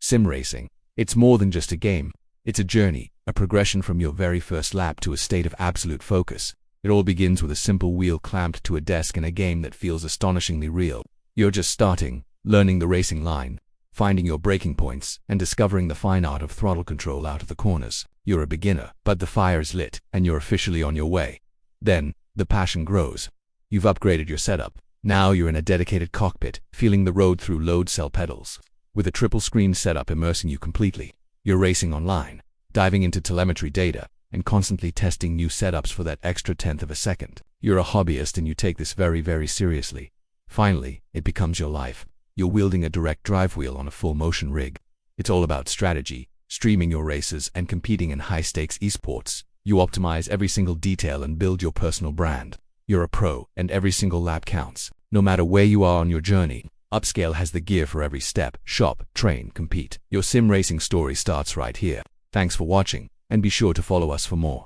Sim racing. It's more than just a game. It's a journey, a progression from your very first lap to a state of absolute focus. It all begins with a simple wheel clamped to a desk in a game that feels astonishingly real. You're just starting, learning the racing line, finding your braking points, and discovering the fine art of throttle control out of the corners. You're a beginner, but the fire's lit, and you're officially on your way. Then, the passion grows. You've upgraded your setup. Now you're in a dedicated cockpit, feeling the road through load cell pedals. With a triple-screen setup immersing you completely. You're racing online, diving into telemetry data, and constantly testing new setups for that extra tenth of a second. You're a hobbyist and you take this very, very seriously. Finally, it becomes your life. You're wielding a direct drive wheel on a full-motion rig. It's all about strategy, streaming your races, and competing in high-stakes esports. You optimize every single detail and build your personal brand. You're a pro, and every single lap counts. No matter where you are on your journey, Upscale has the gear for every step. Shop, train, compete. Your sim racing story starts right here. Thanks for watching, and be sure to follow us for more.